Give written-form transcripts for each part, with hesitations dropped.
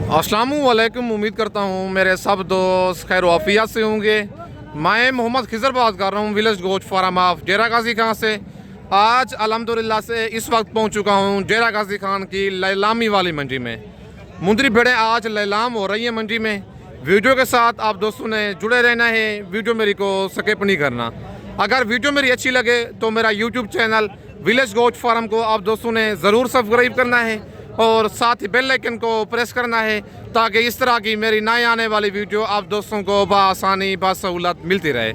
अस्सलामुअलैकुम। उम्मीद करता हूँ मेरे सब दोस्त खैर वाफियत से होंगे। मैं मोहम्मद खिज़र बात कर रहा हूँ विलेज गोश्त फार्म ऑफ डेरा गाजी खान से। आज अल्हम्दुलिल्लाह से इस वक्त पहुँच चुका हूँ डेरा गाजी खान की लैलामी वाली मंडी में। मुंदरी भेड़ें आज लैलाम हो रही हैं मंडी में। वीडियो के साथ आप दोस्तों ने जुड़े रहना है, वीडियो मेरी को स्किप नहीं करना। अगर वीडियो मेरी अच्छी लगे तो मेरा यूट्यूब चैनल विलेज गोश्त फार्म को आप दोस्तों ने ज़रूर सब्सक्राइब करना है और साथ ही बेल आइकन को प्रेस करना है ताकि इस तरह की मेरी नए आने वाली वीडियो आप दोस्तों को बआसानी बासहूलत मिलती रहे।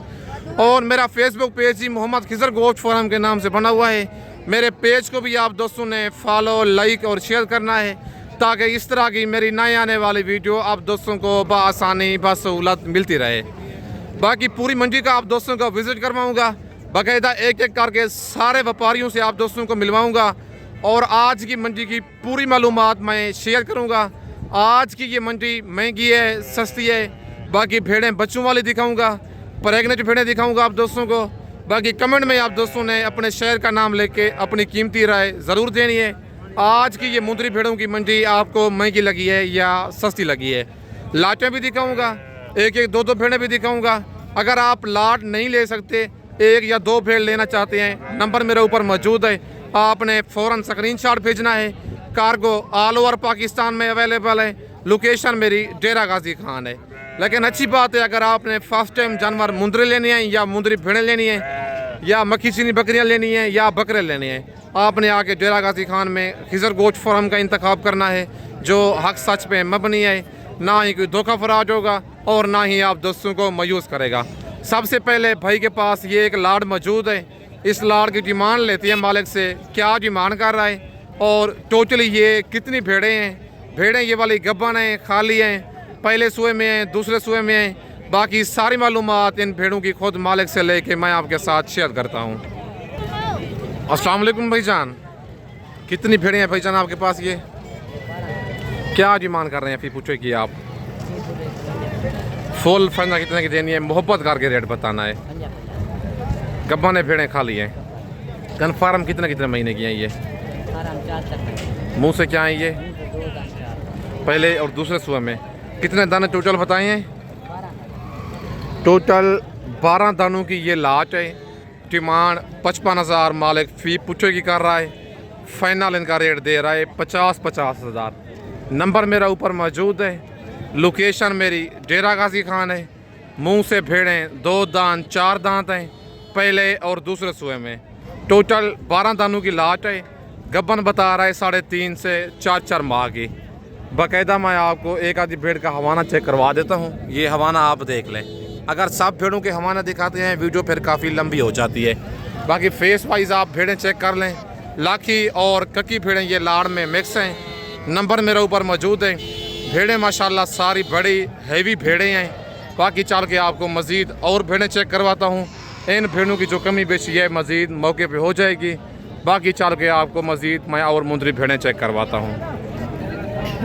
और मेरा फेसबुक पेज ही मोहम्मद खिज़र गोश्त फार्म के नाम से बना हुआ है। मेरे पेज को भी आप दोस्तों ने फॉलो, लाइक और शेयर करना है ताकि इस तरह की मेरी नए आने वाली वीडियो आप दोस्तों को बआसानी बासहूलत मिलती रहे। बाकी पूरी मंडी का आप दोस्तों को विज़िट करवाऊँगा, बाकायदा एक एक करके सारे व्यापारियों से आप दोस्तों को मिलवाऊँगा और आज की मंडी की पूरी मालूमात मैं शेयर करूंगा। आज की ये मंडी महंगी है, सस्ती है। बाकी भेड़ें बच्चों वाली दिखाऊंगा, प्रेग्नेंट भेड़ें दिखाऊंगा आप दोस्तों को। बाकी कमेंट में आप दोस्तों ने अपने शहर का नाम लेके अपनी कीमती राय ज़रूर देनी है। आज की ये मुंदरी भेड़ों की मंडी आपको महंगी लगी है या सस्ती लगी है। लाटें भी दिखाऊँगा, एक एक दो भेड़ें भी दिखाऊँगा। अगर आप लाट नहीं ले सकते, एक या दो भेड़ लेना चाहते हैं, नंबर मेरे ऊपर मौजूद है, आपने फ़ौरन स्क्रीनशॉट भेजना है। कार्गो ऑल ओवर पाकिस्तान में अवेलेबल है। लोकेशन मेरी डेरा गाजी खान है। लेकिन अच्छी बात है, अगर आपने फर्स्ट टाइम जानवर मुंदरी लेनी है या मुंदरी भेड़ें लेनी है या मक्खी चीनी बकरियां लेनी है या बकरे लेने हैं, आपने आके डेरा गाजी खान में खिज़र गोश्त फार्म का इंतखाब करना है जो हक सच पे मबनी है। ना ही कोई धोखा फराज होगा और ना ही आप दोस्तों को मायूस करेगा। सबसे पहले भाई के पास ये एक लाड मौजूद है। इस लाड़ की डिमांड लेती है मालिक से, क्या डिमांड कर रहा है और टोटली ये कितनी भेड़ें हैं। भेड़ें ये वाली गब्बन हैं, खाली हैं, पहले सुए में हैं, दूसरे सुए में हैं। बाकी सारी मालूमात इन भेड़ों की खुद मालिक से लेके मैं आपके साथ शेयर करता हूँ। अस्सलाम वालेकुम भाईजान, कितनी भेड़ें हैं भाईजान आपके पास? ये क्या डिमांड कर रहे हैं? फिर पूछो कि आप फुल फंदा कितने की देनी है, मोहब्बत करके रेट बताना है। गब्बा ने भेड़ें खाली हैं। कन्फर्म कितने कितने महीने की हैं ये? मुंह से क्या है ये? पहले और दूसरे सुबह में कितने दाने टोटल बताए हैं? टोटल 12 दानों की ये लाट है। डिमांड 55,000 मालिक फी पूछे की कर रहा है। फाइनल इनका रेट दे रहा है 50,000। नंबर मेरा ऊपर मौजूद है। लोकेशन मेरी डेरा गाजी खान है। मुंह से भेड़ें 2 दांत 4 दांत हैं, पहले और दूसरे सुए में। टोटल 12 दानों की लाट है। गब्बन बता रहा है 3.5 से 4 माह की। बाकायदा मैं आपको एक आधी भेड़ का हवाना चेक करवा देता हूँ। ये हवाना आप देख लें। अगर सब भेड़ों के हवाना दिखाते हैं वीडियो फिर काफ़ी लंबी हो जाती है। बाकी फेस वाइज आप भेड़ें चेक कर लें। लाखी और कक्की भेड़ें ये लाड़ में मिक्स हैं। नंबर मेरे ऊपर मौजूद है। भेड़ें माशाल्लाह सारी बड़ी हैवी भेड़ें हैं। बाकी चल के आपको मज़ीद और भेड़ें चेक करवाता हूँ। इन भेड़ों की जो कमी बेची है मज़ीद मौके पे हो जाएगी। बाकी चल के आपको मज़ीद मैं और मुंदरी भेड़ें चेक करवाता हूँ।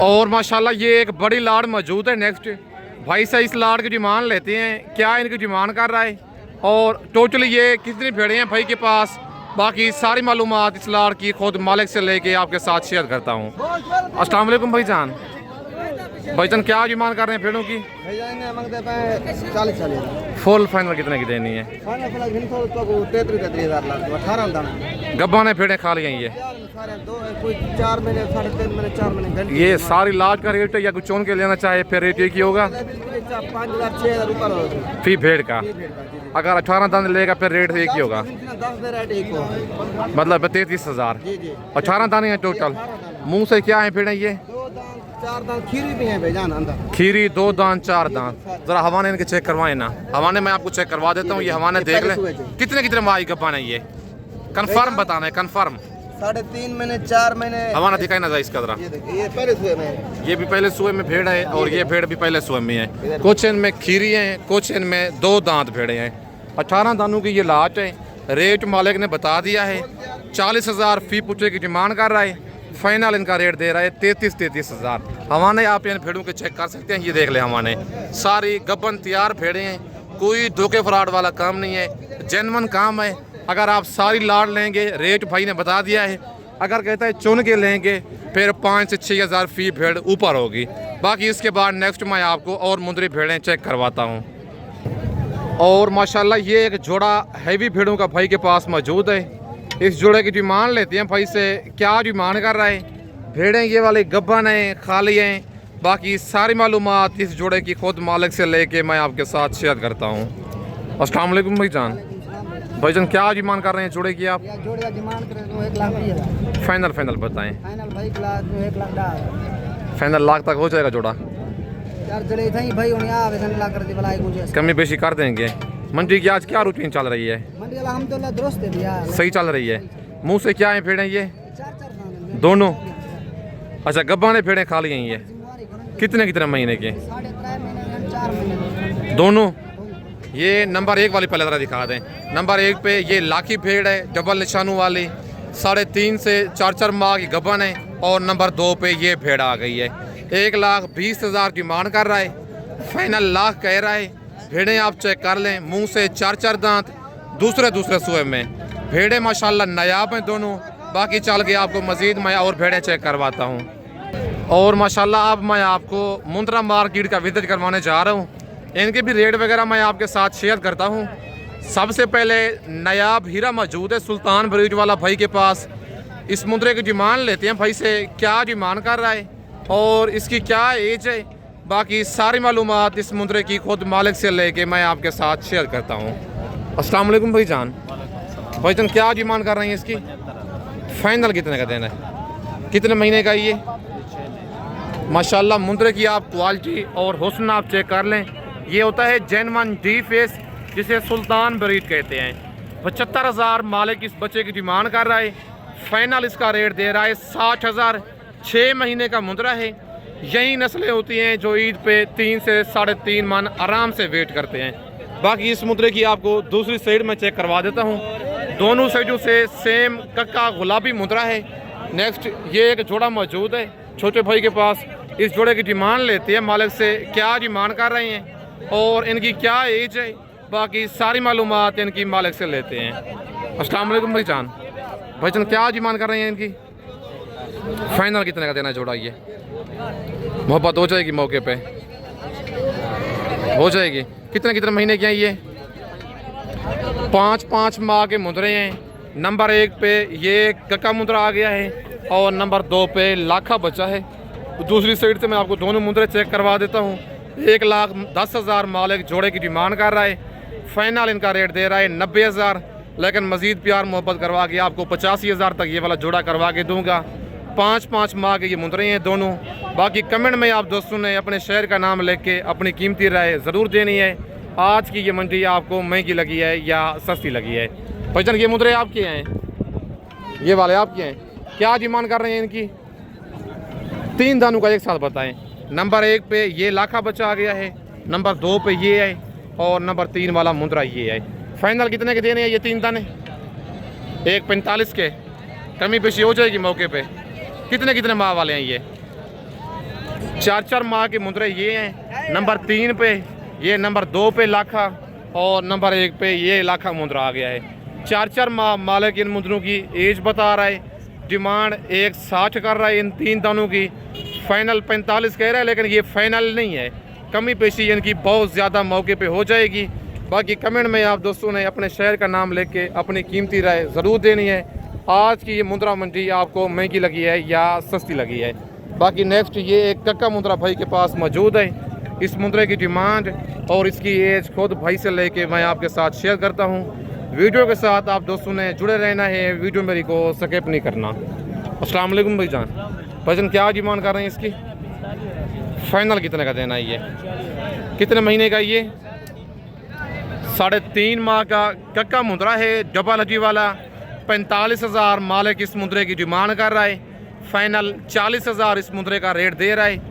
और माशाल्लाह ये एक बड़ी लाड़ मौजूद है। नेक्स्ट भाई से इस लाड़ की डिमांड लेते हैं, क्या इनकी डिमांड कर रहा है और टोटली ये कितनी भेड़ें हैं भाई के पास। बाकी सारी मालूमात इस लाड़ की खुद मालिक से लेके आपके साथ शेयर करता हूँ। अस्सलाम वालेकुम भाईजान। भाईजान क्या डिमांड कर रहे हैं भेड़ों की? 40 फुल फाइनल कितने की देनी है? गब्बा ने भेड़ें खा ली हैं ये? 4 महीने 3.5 महीने 4 महीने। ये सारी लाट का रेट है या कुछ चुन के लेना चाहे फिर रेट एक ही होगा? 5,000-6,000 ऊपर फी भेड़ का। अगर 18 दाने लेगा फिर रेट एक ही होगा? 10 रेट एक होगा, मतलब 33,000। 18 दाने हैं टोटल। मुंह से क्या है भेड़ें ये? 4 दांत खीरी भी हैं भाईजान अंदर। खीरी 2 दांत 4 दांत। जरा हवाने इनके चेक करवाएं ना। हवाने मैं आपको चेक करवा देता हूँ। ये हवाने देख लें कितने कितने माह गब्बा है ये? कंफर्म बताना है, कंफर्म। 3.5 महीने 4 महीने। हवाना दिखाई ना जाए इसका जरा। ये पहले सुए में, ये भी पहले सुए में भेड़ है और ये भेड़ भी पहले सुए में है। कुछ इनमें खीरी हैं, कुछ इनमें 2 दांत भेड़े हैं। 18 दानों की ये लाट है। रेट मालिक ने बता दिया है। 40,000 फी पूछे की डिमांड कर रहा है। फाइनल इनका रेट दे रहा है 33,000। हवाने आप इन भेड़ों के चेक कर सकते हैं। ये देख लें हवाने सारी गब्बन तैयार भेड़े हैं। कोई धोखे फ्रॉड वाला काम नहीं है, जेन्युइन काम है। अगर आप सारी लाड़ लेंगे, रेट भाई ने बता दिया है अगर कहता है चुन के लेंगे फिर 5 से 6 हज़ार फी भेड़ ऊपर होगी। बाकी इसके बाद नेक्स्ट मैं आपको और मुंदरी भेड़ें चेक करवाता हूँ। और माशाल्लाह ये एक जोड़ा हैवी भेड़ों का भाई के पास मौजूद है। इस जोड़े की डिमांड लेते हैं भाई से, क्या डिमांड कर रहा है। भेड़ें ये वाले गब्बन हैं, खाली हैं। बाकी सारी मालूमात इस जोड़े की खुद मालिक से लेके मैं आपके साथ शेयर करता हूँ। अस्सलाम वालेकुम भाईजान। भाईजान क्या डिमांड कर रहे हैं जोड़े की आप? जोड़े का डिमांड करें तो 1,20,000। फाइनल बताएं। फाइनल भाई क्लास में 1,10,000। फाइनल लाख तक हो जाएगा जोड़ा? यार चले थे भाई उन्हें आवेदन ला कर दी भलाई गुंजाइश कमी बेशी कर देंगे। मंडी की आज क्या रूटीन चल रही है? मंडी अल्हम्दुलिल्लाह दुरुस्त है भैया, सही चल रही है। मुंह से क्या है भेड़ें ये? 4 दाने दोनों? अच्छा गब्बा ने भेड़ें खा ली हैं ये। कितने महीने के? 3.5 महीने 4 महीने दोनों? ये नंबर 1 वाली पहले ज़रा दिखा दें। नंबर 1 पे ये लाखी भेड़ है, डबल निशानों वाली, 3.5 से 4 माह की गब्बन है। और नंबर 2 पे ये भेड़ आ गई है। 1,20,000 डिमांड कर रहा है, फाइनल लाख कह रहा है। भेड़ें आप चेक कर लें, मुंह से 4 दांत, दूसरे सुए में। भेड़ें माशाल्लाह नायाब हैं दोनों। बाकी चल के आपको मज़ीद मैं और भेड़ें चेक करवाता हूँ। और माशाल्लाह अब मैं आपको मुंद्रा मार्केट का विजिट करवाने जा रहा हूँ। इनके भी रेट वगैरह मैं आपके साथ शेयर करता हूँ। सबसे पहले नायाब हीरा मौजूद है सुल्तान ब्रिज वाला भाई के पास। इस मुंद्रे की डिमांड लेते हैं भाई से, क्या डिमांड कर रहा है और इसकी क्या एज है। बाकी सारी मालूमात इस मुंद्रे की खुद मालिक से लेके मैं आपके साथ शेयर करता हूँ। अस्सलाम वालेकुम भाईजान। भाईजान क्या डिमांड कर रहे हैं इसकी? फाइनल कितने का देना है? कितने महीने का ये? माशाल्लाह मुंद्रे की आप क्वालिटी और हुस्न आप चेक कर लें। ये होता है जेनवन डी फेस, जिसे सुल्तान ब्रीड कहते हैं। 75,000 मालिक इस बच्चे की डिमांड कर रहा है। फाइनल इसका रेट दे रहा है 60,000। 6 महीने का मुंद्रा है। यही नस्लें होती हैं जो ईद पे 3 से 3.5 मन आराम से वेट करते हैं। बाकी इस मुद्रे की आपको दूसरी साइड में चेक करवा देता हूँ। दोनों साइडों से सेम कक्का गुलाबी मुद्रा है। नेक्स्ट ये एक जोड़ा मौजूद है छोटे भाई के पास। इस जोड़े की डिमांड लेते हैं मालिक से, क्या डिमांड कर रहे हैं और इनकी क्या एज है। बाकी सारी मालूमात इनकी मालिक से लेते हैं। अस्सलाम वालेकुम भाईजान। भाईजान क्या डिमांड कर रहे हैं इनकी? फाइनल कितने का देना जोड़ा? ये मोहब्बत हो जाएगी मौके पे? हो जाएगी। कितने महीने की हैं ये? 5 माह के मुद्रे हैं। नंबर 1 पे ये कक्का मुद्रा आ गया है और नंबर 2 पे लाखा बचा है। दूसरी साइड से मैं आपको दोनों मुद्रे चेक करवा देता हूँ। 1,10,000 मालिक जोड़े की डिमांड कर रहा है। फाइनल इनका रेट दे रहा है 90,000। लेकिन मज़ीद प्यार मोहब्बत करवा के आपको 85,000 तक ये वाला जोड़ा करवा के दूंगा। 5 माह के ये मुद्रे हैं दोनों। बाकी कमेंट में आप दोस्तों ने अपने शहर का नाम लेके अपनी कीमती राय ज़रूर देनी है। आज की ये मंडी आपको महंगी लगी है या सस्ती लगी है? भाईजान ये मुद्रे आपके हैं, ये वाले आपके हैं। क्या डिमांड कर रहे हैं इनकी? 3 दानों का एक साथ बताएं। नंबर 1 पे ये लाखा बच्चा आ गया है, नंबर 2 पे ये है और नंबर 3 वाला मुद्रा ये है। फाइनल कितने के देने हैं ये 3 दाने? 1,45 के। कमी पेशी हो जाएगी मौके पे। कितने माह वाले हैं ये? 4 माह के मुद्रे ये हैं। नंबर 3 पे ये, नंबर 2 पे लाखा और नंबर 1 पे ये लाखा मुद्रा आ गया है। 4 माह मालिक इन मुद्रों की एज बता रहा है। डिमांड 1,60 कर रहा है इन 3 दानों की। फाइनल 45 कह रहा है, लेकिन ये फाइनल नहीं है। कमी पेशी इनकी बहुत ज़्यादा मौके पे हो जाएगी। बाकी कमेंट में आप दोस्तों ने अपने शहर का नाम लेके अपनी कीमती राय ज़रूर देनी है। आज की ये मुद्रा मंडी आपको महंगी लगी है या सस्ती लगी है? बाकी नेक्स्ट ये एक कक्का मुद्रा भाई के पास मौजूद है। इस मुद्रे की डिमांड और इसकी एज खुद भाई से लेके मैं आपके साथ शेयर करता हूँ। वीडियो के साथ आप दोस्तों ने जुड़े रहना है, वीडियो मेरी को स्किप नहीं करना। अस्सलाम वालेकुम भाईजान। भाईजान क्या डिमांड कर रहे हैं इसकी? फाइनल कितने का देना है ये? कितने महीने का ये? 3.5 माह का कक्का मुद्रा है, डबल हड्डी वाला। 45,000 मालिक इस मुद्रे की डिमांड कर रहा है। फाइनल 40,000 इस मुद्रे का रेट दे रहा है।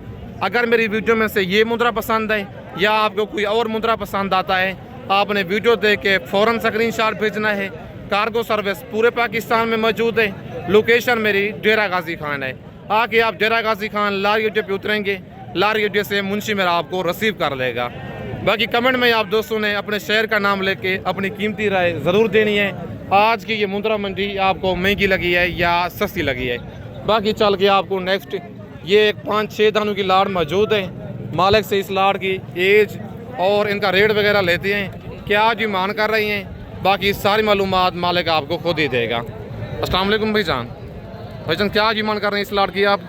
अगर मेरी वीडियो में से ये मुद्रा पसंद है या आपको कोई और मुद्रा पसंद आता है, आपने वीडियो देख के फ़ौरन स्क्रीनशॉट भेजना है। कार्गो सर्विस पूरे पाकिस्तान में मौजूद है। लोकेशन मेरी डेरा गाजी खान है। आके आप डेरा गाजी खान लारी अड्डे पे उतरेंगे, लारी अड्डे से मुंशी मेरा आपको रिसीव कर लेगा। बाकी कमेंट में आप दोस्तों ने अपने शहर का नाम लेके अपनी कीमती राय ज़रूर देनी है। आज की ये मुंद्रा मंडी आपको महंगी लगी है या सस्ती लगी है। बाकी चल के आपको नेक्स्ट ये 5-6 दानों की लाड़ मौजूद है। मालिक से इस लाड़ की एज और इनका रेट वगैरह लेते हैं, क्या डिमांड कर रही हैं, बाकी सारी मालूमात मालिक आपको खुद ही देगा। अस्सलाम वालेकुम भाईजान। भाईजान क्या डिमांड कर रहे हैं इस लाड़ की आप?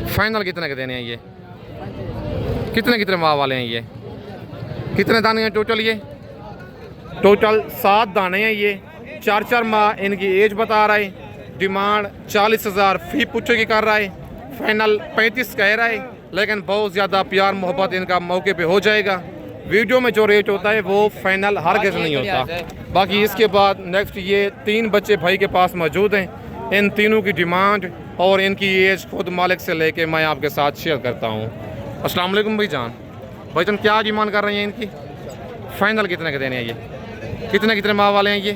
फाइनल कितने के देने हैं ये? कितने माह वाले हैं ये? कितने दाने हैं टोटल? ये टोटल 7 दाने हैं। ये 4-4 माह इनकी एज बता रहा है। डिमांड 40,000 फी पुच्छे की कर रहा है। फाइनल 35 कह रहा है, लेकिन बहुत ज़्यादा प्यार मोहब्बत इनका मौके पे हो जाएगा। वीडियो में जो रेट होता है वो फाइनल हर किसी नहीं होता। बाकी इसके बाद नेक्स्ट ये 3 बच्चे भाई के पास मौजूद हैं। इन तीनों की डिमांड और इनकी एज खुद मालिक से लेके मैं आपके साथ शेयर करता हूँ। अस्सलाम वालेकुम भाईजान। भाईजान क्या डिमांड कर रही हैं इनकी? फाइनल कितने के देने हैं ये? कितने माह वाले हैं ये?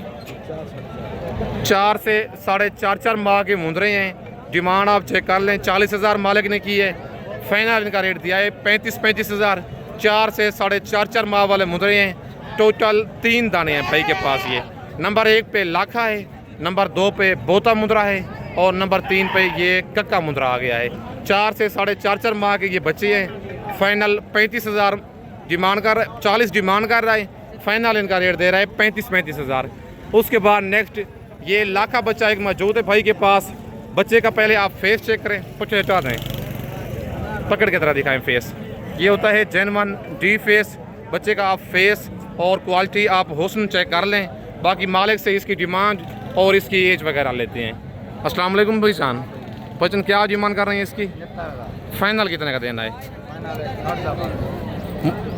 4 से 4.5 माह के मुंदरे हैं। डिमांड आप चेक कर लें, 40,000 मालिक ने की है। फाइनल इनका रेट दिया है 35,000। 4 से 4.5 माह वाले मुंदरे हैं। टोटल 3 दाने हैं भाई के पास। ये नंबर 1 पे लाखा है, नंबर 2 पे बोता मुंदरा है और नंबर 3 पे ये कक्का मुंदरा आ गया है। 4 से 4.5 माह के ये बच्चे हैं। फाइनल 35,000 डिमांड कर, 40 डिमांड कर रहा है। फाइनल इनका रेट दे रहा है 35,000। उसके बाद नेक्स्ट ये लाखा बच्चा एक मौजूद है भाई के पास। बच्चे का पहले आप फेस चेक करें, कुछ हटा दें, पकड़ के तरह दिखाएं फेस। ये होता है जेन्युइन डी फेस। बच्चे का आप फेस और क्वालिटी आप हुस्न चेक कर लें। बाकी मालिक से इसकी डिमांड और इसकी एज वगैरह लेते हैं। अस्सलाम वालेकुम भाईजान। बच्चन क्या डिमांड कर रहे हैं इसकी? फाइनल कितने का देना है?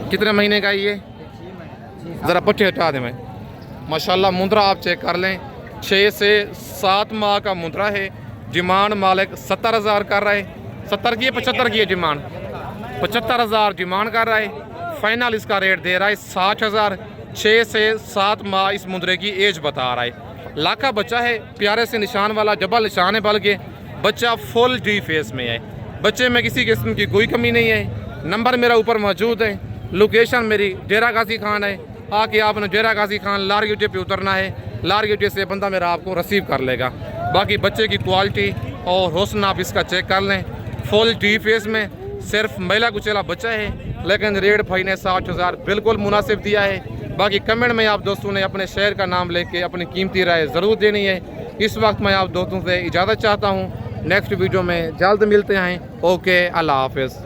कितने महीने का है ये? ज़रा पट्टे हटा दें। मैं माशाल्लाह मुंद्रा आप चेक कर लें, 6 से 7 माह का मुंद्रा है। डिमांड मालिक 70,000 कर रहा है। 70 की है, 75 की है डिमांड? 75,000 डिमांड कर रहा है। फाइनल इसका रेट दे रहा है 60,000। 6 से 7 माह इस मुंद्रे की एज बता रहा है। लाखा बच्चा है, प्यारे से निशान वाला डबल निशान है, बल्कि बच्चा फुल डी फेस में है। बच्चे में किसी किस्म की कोई कमी नहीं है। नंबर मेरा ऊपर मौजूद है। लोकेशन मेरी डेरा गाजी खान है। आके आपने डेरा गाजी खान लार गिट्टे पे उतरना है। लार गिट्टे से बंदा मेरा आपको रिसीव कर लेगा। बाकी बच्चे की क्वालिटी और हुस्न आप इसका चेक कर लें। फुल डी फेस में सिर्फ महिला कुचेला बच्चा है, लेकिन रेट भाई ने 60,000 बिल्कुल मुनासिब दिया है। बाकी कमेंट में आप दोस्तों ने अपने शहर का नाम लेके अपनी कीमती राय ज़रूर देनी है। इस वक्त मैं आप दोस्तों से इजाज़त चाहता हूँ। नेक्स्ट वीडियो में जल्द मिलते हैं। ओके, अल्लाह हाफिज़।